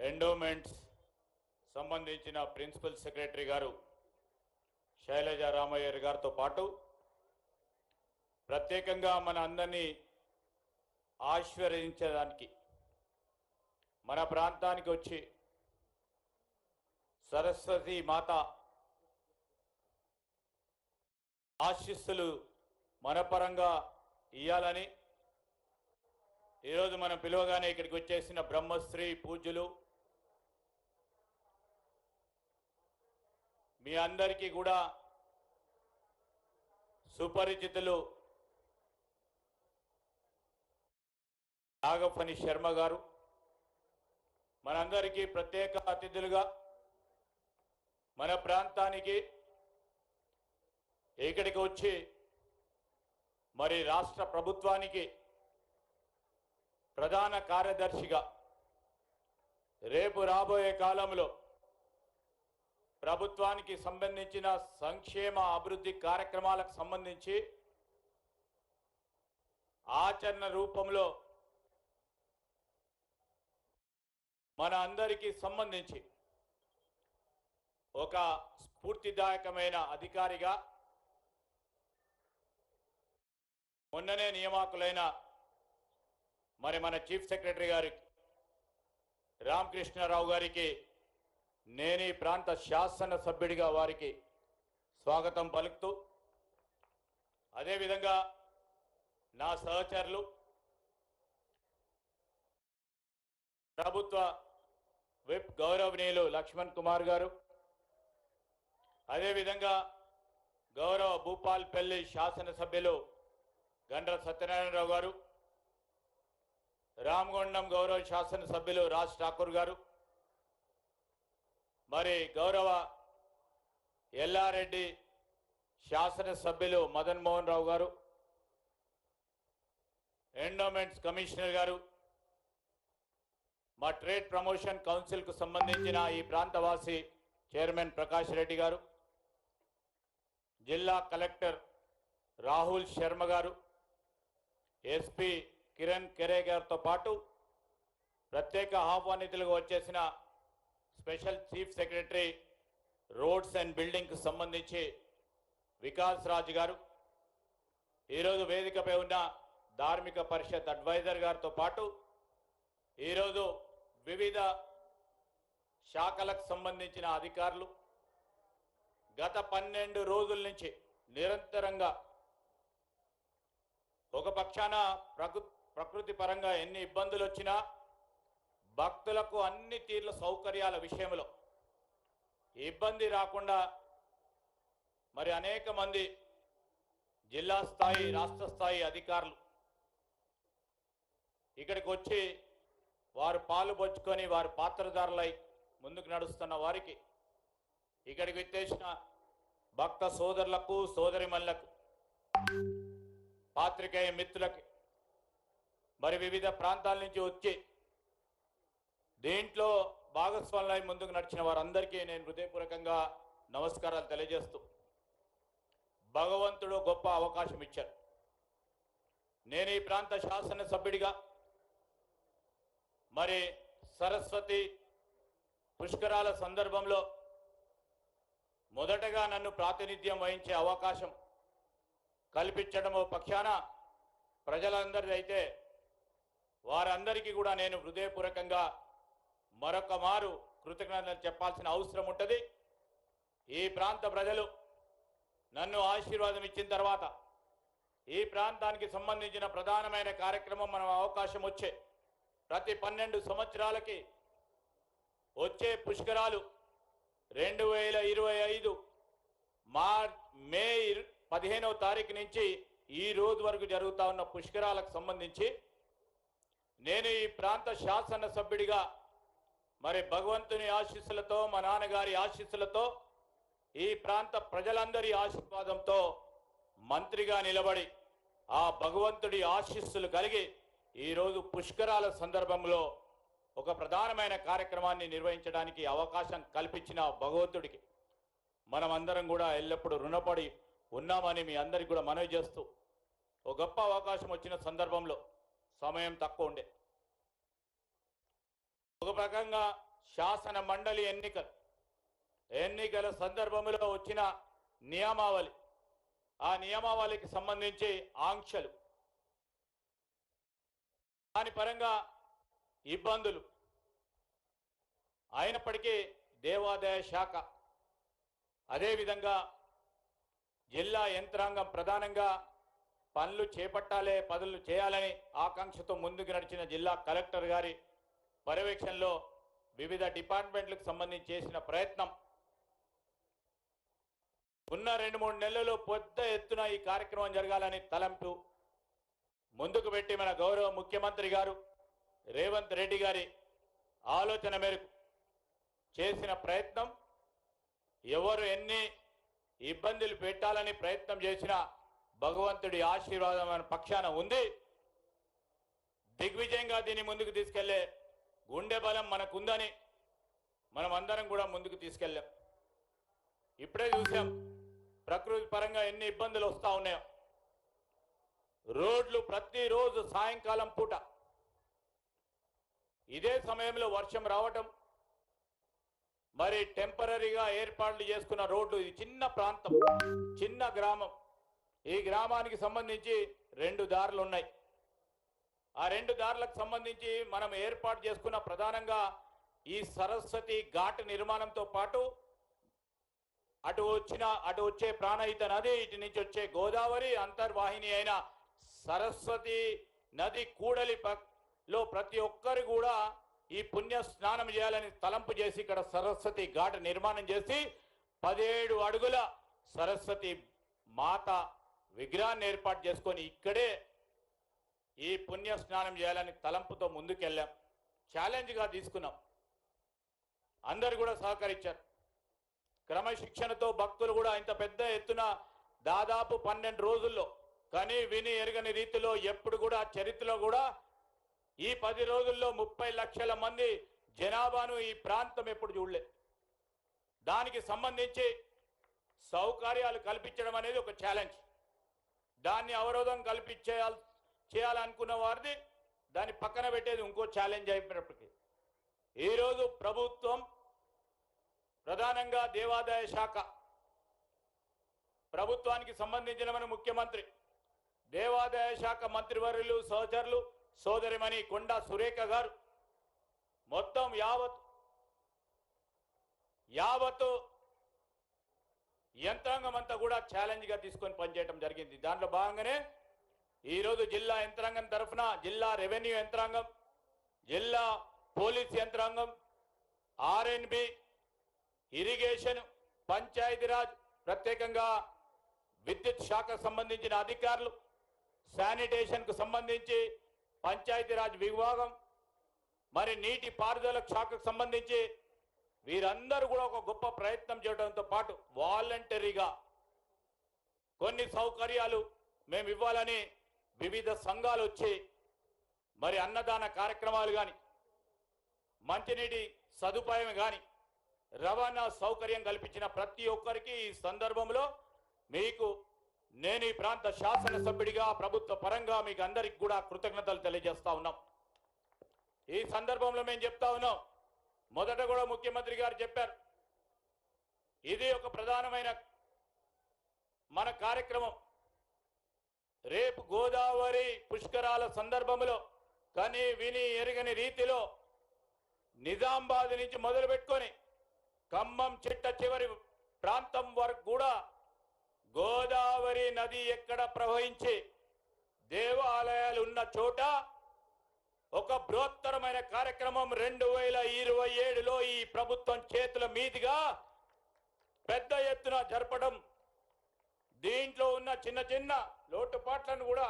Endowments సంబంధించిన principal secretary గారు శైలజ రామయ్య గారితో పాటు ప్రత్యేకంగా మన అందరినీ ఆశీర్వదించడానికి మన ప్రాంతానికి వచ్చి సరస్వతి మాత ఆశీస్సులు మన పరంగా ఇయ్యాలని ఈరోజు మనం పిలువగానే ఇక్కడికి వచ్చేసిన బ్రహ్మశ్రీ పూజ్యులు మీ అందరికీ కూడా సుపరిచితులు నాగఫణి శర్మ గారు మనందరికీ ప్రత్యేక అతిథులుగా మన ప్రాంతానికి ఇక్కడికి వచ్చి మరి రాష్ట్ర ప్రభుత్వానికి ప్రధాన కార్యదర్శిగా రేపు రాబోయే కాలంలో ప్రభుత్వానికి సంబంధించిన సంక్షేమ అభివృద్ధి కార్యక్రమాలకు సంబంధించి ఆచరణ రూపంలో మన అందరికీ సంబంధించి ఒక స్ఫూర్తిదాయకమైన అధికారిగా మొన్ననే నియామకులైన మరి మన చీఫ్ సెక్రటరీ గారికి రామకృష్ణారావు గారికి నేను ఈ ప్రాంత శాసన సభ్యుడిగా వారికి స్వాగతం పలుకుతూ అదేవిధంగా నా సహచరులు ప్రభుత్వ విప్ గౌరవనీయులు లక్ష్మణ్ కుమార్ గారు అదేవిధంగా గౌరవ భూపాల్పల్లి శాసనసభ్యులు గండ్ర సత్యనారాయణరావు గారు రామగుండం గౌరవ శాసనసభ్యులు రాజ్ ఠాకూర్ గారు మరి గౌరవ ఎల్లారెడ్డి శాసనసభ్యులు మదన్ మోహన్ రావు గారు ఎండోమెంట్స్ కమిషనర్ గారు మా ట్రేడ్ ప్రమోషన్ కౌన్సిల్కు సంబంధించిన ఈ ప్రాంతవాసి చైర్మన్ ప్రకాష్ రెడ్డి గారు జిల్లా కలెక్టర్ రాహుల్ శర్మ గారు ఎస్పీ కిరణ్ కెరే గారితో పాటు ప్రత్యేక ఆహ్వానితులుగా వచ్చేసిన special chief secretary roads and బిల్డింగ్కి సంబంధించి వికాస్ రాజ్ గారు ఈరోజు వేదికపై ఉన్న ధార్మిక పరిషత్ అడ్వైజర్ గారితో పాటు ఈరోజు వివిధ శాఖలకు సంబంధించిన అధికారులు గత 12 రోజుల నుంచి నిరంతరంగా ఒక పక్షాన ప్రకృతి పరంగా ఎన్ని ఇబ్బందులు వచ్చినా భక్తులకు అన్ని తీర్ల సౌకర్యాల విషయంలో ఇబ్బంది రాకుండా మరి అనేక మంది జిల్లా స్థాయి రాష్ట్ర స్థాయి అధికారులు ఇక్కడికి వచ్చి వారు పాలు పంచుకొని వారి పాత్రధారులై ముందుకు నడుస్తున్న వారికి ఇక్కడికి వచ్చేసిన భక్త సోదరులకు సోదరిమణులకు పాత్రికేయ మిత్రులకి మరి వివిధ ప్రాంతాల నుంచి వచ్చి దీంట్లో భాగస్వాములై ముందుకు నడిచిన వారందరికీ నేను హృదయపూర్వకంగా నమస్కారాలు తెలియజేస్తూ భగవంతుడు గొప్ప అవకాశం ఇచ్చారు. నేను ఈ ప్రాంత శాసనసభ్యుడిగా మరి సరస్వతి పుష్కరాల సందర్భంలో మొదటగా నన్ను ప్రాతినిధ్యం వహించే అవకాశం కల్పించడం పక్షాన ప్రజలందరిది అయితే వారందరికీ కూడా నేను హృదయపూర్వకంగా మరొక మారు కృతజ్ఞతలు చెప్పాల్సిన అవసరం ఉంటుంది. ఈ ప్రాంత ప్రజలు నన్ను ఆశీర్వాదం ఇచ్చిన తర్వాత ఈ ప్రాంతానికి సంబంధించిన ప్రధానమైన కార్యక్రమం మనం అవకాశం వచ్చే ప్రతి 12 సంవత్సరాలకి వచ్చే పుష్కరాలు 2025 మే 15వ తారీఖు నుంచి ఈ రోజు వరకు జరుగుతూ ఉన్న పుష్కరాలకు సంబంధించి నేను ఈ ప్రాంత శాసన సభ్యుడిగా మరి భగవంతుని ఆశీస్సులతో మా నాన్నగారి ఆశీస్సులతో ఈ ప్రాంత ప్రజలందరి ఆశీర్వాదంతో మంత్రిగా నిలబడి ఆ భగవంతుడి ఆశీస్సులు కలిగి ఈరోజు పుష్కరాల సందర్భంలో ఒక ప్రధానమైన కార్యక్రమాన్ని నిర్వహించడానికి అవకాశం కల్పించిన భగవంతుడికి మనమందరం కూడా ఎల్లప్పుడూ రుణపడి ఉన్నామని మీ అందరికీ కూడా మనవి చేస్తూ ఒక గొప్ప అవకాశం వచ్చిన సందర్భంలో సమయం తక్కువ ఉండే ఒక రకంగా శాసన మండలి ఎన్నికల సందర్భంలో వచ్చిన నియమావళి, ఆ నియమావళికి సంబంధించి ఆంక్షలు, దాని పరంగా ఇబ్బందులు అయినప్పటికీ దేవాదాయ శాఖ అదేవిధంగా జిల్లా యంత్రాంగం ప్రధానంగా పనులు చేపట్టాలే, పనులు చేయాలని ఆకాంక్షతో ముందుకు నడిచిన జిల్లా కలెక్టర్ గారి పర్యవేక్షణలో వివిధ డిపార్ట్మెంట్లకు సంబంధించి చేసిన ప్రయత్నం ఉన్న 2-3 నెలల్లో పెద్ద ఎత్తున ఈ కార్యక్రమం జరగాలని తలంపు ముందుకు పెట్టి మన గౌరవ ముఖ్యమంత్రి గారు రేవంత్ రెడ్డి గారి ఆలోచన మేరకు చేసిన ప్రయత్నం, ఎవరు ఎన్ని ఇబ్బందులు పెట్టాలని ప్రయత్నం చేసినా భగవంతుడి ఆశీర్వాదం మన పక్షాన ఉంది. దిగ్విజయంగా దీన్ని ముందుకు తీసుకెళ్లే గుండె బలం మనకుందని మనం అందరం కూడా ముందుకు తీసుకెళ్ళాం. ఇప్పుడే చూసాం ప్రకృతి పరంగా ఎన్ని ఇబ్బందులు వస్తూ ఉన్నాయో. రోడ్లు ప్రతిరోజు సాయంకాలం పూట ఇదే సమయంలో వర్షం రావటం, మరి టెంపరీగా ఏర్పాట్లు చేసుకున్న రోడ్లు, ఇది చిన్న ప్రాంతం, చిన్న గ్రామం. ఈ గ్రామానికి సంబంధించి 2 దారులు ఉన్నాయి. ఆ 2 దారులకు సంబంధించి మనం ఏర్పాటు చేసుకున్న ప్రధానంగా ఈ సరస్వతి ఘాట్ నిర్మాణంతో పాటు అటు వచ్చే ప్రాణహిత నది, ఇటు నుంచి వచ్చే గోదావరి అంతర్వాహిని అయిన సరస్వతి నది కూడలిలో ప్రతి ఒక్కరు కూడా ఈ పుణ్య స్నానం చేయాలని తలంపు చేసి ఇక్కడ సరస్వతి ఘాట్ నిర్మాణం చేసి 17 అడుగుల సరస్వతి మాత విగ్రహాన్ని ఏర్పాటు చేసుకొని ఇక్కడే ఈ పుణ్య స్నానం చేయాలని తలంపుతో ముందుకెళ్ళాం. ఛాలెంజ్గా తీసుకున్నాం. అందరు కూడా సహకరించారు. క్రమశిక్షణతో భక్తులు కూడా ఇంత పెద్ద ఎత్తున దాదాపు 12 రోజుల్లో కానీ విని ఎరగని రీతిలో ఎప్పుడు కూడా చరిత్రలో కూడా ఈ 10 రోజుల్లో 30 లక్షల మంది జనాభాను ఈ ప్రాంతం ఎప్పుడు చూడలే. దానికి సంబంధించి సౌకర్యాలు కల్పించడం అనేది ఒక ఛాలెంజ్. దాన్ని అవరోధం చేయాలనుకున్న వారిది దాన్ని పక్కన పెట్టేది ఇంకో ఛాలెంజ్ అయిపోయినప్పటికీ ఈరోజు ప్రభుత్వం ప్రధానంగా దేవాదాయ శాఖ ప్రభుత్వానికి సంబంధించిన మన ముఖ్యమంత్రి, దేవాదాయ శాఖ మంత్రివర్యులు, సహచరులు, సోదరిమణి కొండా సురేఖ గారు మొత్తం యావత్తు యంత్రాంగం అంతా కూడా ఛాలెంజ్గా తీసుకొని పనిచేయడం జరిగింది. దాంట్లో భాగంగానే ఈరోజు జిల్లా యంత్రాంగం తరఫున జిల్లా రెవెన్యూ యంత్రాంగం, జిల్లా పోలీస్ యంత్రాంగం, ఆర్ఎన్బి, ఇరిగేషన్, పంచాయతీరాజ్, ప్రత్యేకంగా విద్యుత్ శాఖకు సంబంధించిన అధికారులు, శానిటేషన్కు సంబంధించి పంచాయతీరాజ్ విభాగం, మరి నీటి పారుదల శాఖకు సంబంధించి వీరందరూ కూడా ఒక గొప్ప ప్రయత్నం చేయడంతో పాటు వాలంటరీగా కొన్ని సౌకర్యాలు మేము ఇవ్వాలని వివిధ సంఘాలు వచ్చి మరి అన్నదాన కార్యక్రమాలు కానీ, మంచినీటి సదుపాయం కానీ, రవాణా సౌకర్యం కల్పించిన ప్రతి ఒక్కరికి ఈ సందర్భంలో మీకు నేను ఈ ప్రాంత శాసనసభ్యుడిగా ప్రభుత్వ పరంగా మీకు అందరికి కూడా కృతజ్ఞతలు తెలియజేస్తా ఉన్నాం. ఈ సందర్భంలో మేము చెప్తా ఉన్నాం, మొదట కూడా ముఖ్యమంత్రి గారు చెప్పారు, ఇది ఒక ప్రధానమైన మన కార్యక్రమం. రేపు గోదావరి పుష్కరాల సందర్భంలో కానీ విని ఎరగని రీతిలో నిజామాబాద్ నుంచి మొదలు పెట్టుకొని ఖమ్మం చిట్ట చివరి ప్రాంతం వరకు కూడా గోదావరి నది ఎక్కడ ప్రవహించి దేవాలయాలు ఉన్న చోట ఒక బృహత్తరమైన కార్యక్రమం 2027లో ఈ ప్రభుత్వం చేతుల మీదుగా పెద్ద ఎత్తున జరపడం, దీంట్లో ఉన్న చిన్న చిన్న లోటుపాట్లను కూడా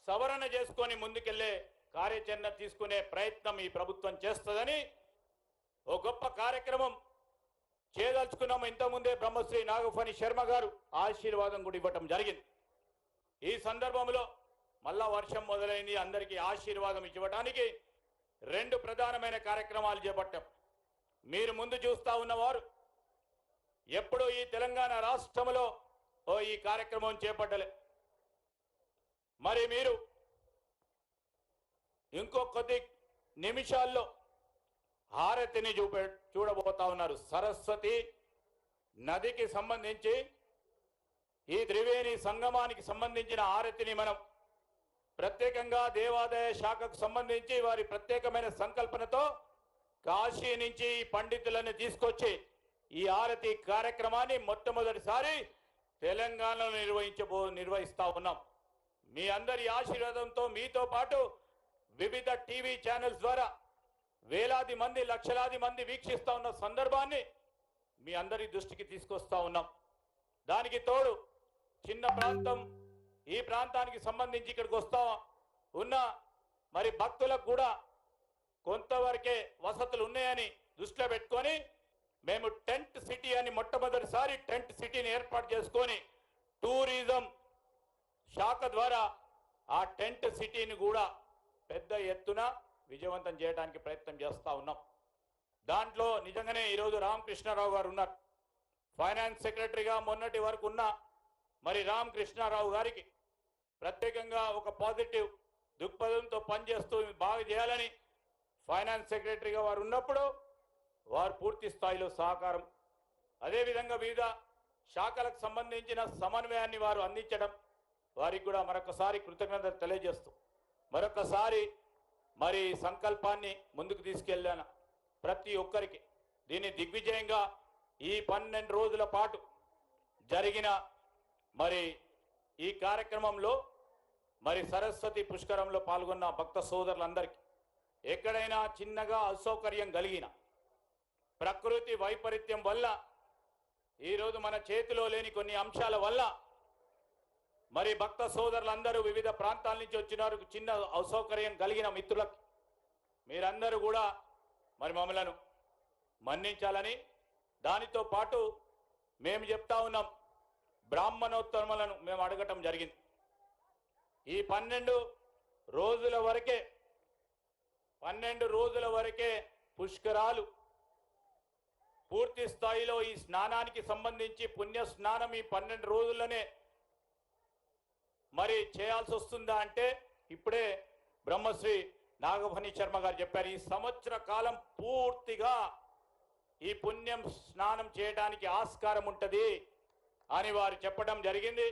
సవరణ చేసుకొని ముందుకెళ్లే కార్యాచరణ తీసుకునే ప్రయత్నం ఈ ప్రభుత్వం చేస్తుందని ఒక గొప్ప కార్యక్రమం చేయదలుచుకున్నాము. ఇంతకుముందే బ్రహ్మశ్రీ నాగఫణి శర్మ గారు ఆశీర్వాదం కూడా ఇవ్వటం జరిగింది. ఈ సందర్భంలో మళ్ళా వర్షం మొదలైంది, అందరికీ ఆశీర్వాదం ఇవ్వడానికి 2 ప్రధానమైన కార్యక్రమాలు చేపట్టాం. మీరు ముందు చూస్తా ఉన్నవారు ఎప్పుడు ఈ తెలంగాణ రాష్ట్రంలో ఈ కార్యక్రమం చేపట్టలే. మరి మీరు ఇంకో కొద్ది నిమిషాల్లో హారతిని చూడబోతా ఉన్నారు. సరస్వతి నదికి సంబంధించి ఈ త్రివేణి సంగమానికి సంబంధించిన హారతిని మనం ప్రత్యేకంగా దేవాదాయ శాఖకు సంబంధించి వారి ప్రత్యేకమైన సంకల్పనతో కాశీ నుంచి ఈ పండితులను తీసుకొచ్చి ఈ హారతి కార్యక్రమాన్ని మొట్టమొదటిసారి తెలంగాణలో నిర్వహిస్తా ఉన్నాం. మీ అందరి ఆశీర్వాదంతో మీతో పాటు వివిధ టీవీ ఛానల్స్ ద్వారా వేలాది మంది లక్షలాది మంది వీక్షిస్తా ఉన్న సందర్భాన్ని మీ అందరి దృష్టికి తీసుకొస్తా ఉన్నాం. దానికి తోడు చిన్న ప్రాంతం, ఈ ప్రాంతానికి సంబంధించి ఇక్కడికి వస్తా ఉన్న మరి భక్తులకు కూడా కొంతవరకే వసతులు ఉన్నాయని దృష్టిలో పెట్టుకొని మేము టెంట్ సిటీ అని మొట్టమొదటిసారి టెంట్ సిటీని ఏర్పాటు చేసుకొని టూరిజం శాఖ ద్వారా ఆ టెంట్ సిటీని కూడా పెద్ద ఎత్తున విజయవంతం చేయడానికి ప్రయత్నం చేస్తా ఉన్నాం. దాంట్లో నిజంగానే ఈరోజు రామకృష్ణారావు గారు ఉన్నారు. ఫైనాన్స్ సెక్రటరీగా మొన్నటి వరకు ఉన్న మరి రామకృష్ణారావు గారికి ప్రత్యేకంగా ఒక పాజిటివ్ దృక్పథంతో పనిచేస్తూ బాగా చేయాలని ఫైనాన్స్ సెక్రటరీగా వారు ఉన్నప్పుడు వారు పూర్తి స్థాయిలో సహకారం, అదేవిధంగా వివిధ శాఖలకు సంబంధించిన సమన్వయాన్ని వారు అందించడం, వారికి కూడా మరొకసారి కృతజ్ఞతలు తెలియజేస్తూ మరొకసారి మరి సంకల్పాన్ని ముందుకు తీసుకెళ్ళాను. ప్రతి ఒక్కరికి దీన్ని దిగ్విజయంగా ఈ 12 రోజుల పాటు జరిగిన మరి ఈ కార్యక్రమంలో మరి సరస్వతి పుష్కరంలో పాల్గొన్న భక్త సోదరులందరికీ ఎక్కడైనా చిన్నగా అసౌకర్యం కలిగిన ప్రకృతి వైపరీత్యం వల్ల ఈరోజు మన చేతిలో లేని కొన్ని అంశాల వల్ల మరి భక్త సోదరులందరూ వివిధ ప్రాంతాల నుంచి వచ్చినారు. చిన్న అసౌకర్యం కలిగిన మిత్రులకు మీరందరూ కూడా మరి మమ్మలను మన్నించాలని, దానితో పాటు మేము చెప్తా ఉన్నాం బ్రాహ్మణోత్తములను మేము అడగటం జరిగింది. ఈ 12 రోజుల వరకే పుష్కరాలు పూర్తి స్థాయిలో ఈ స్నానానికి సంబంధించి పుణ్య స్నానం ఈ 12 రోజుల్లోనే మరి చేయాల్సి వస్తుందా అంటే ఇప్పుడే బ్రహ్మశ్రీ నాగభని శర్మ గారు చెప్పారు, ఈ సంవత్సర కాలం పూర్తిగా ఈ పుణ్యం స్నానం చేయడానికి ఆస్కారం ఉంటుంది అని వారు చెప్పడం జరిగింది.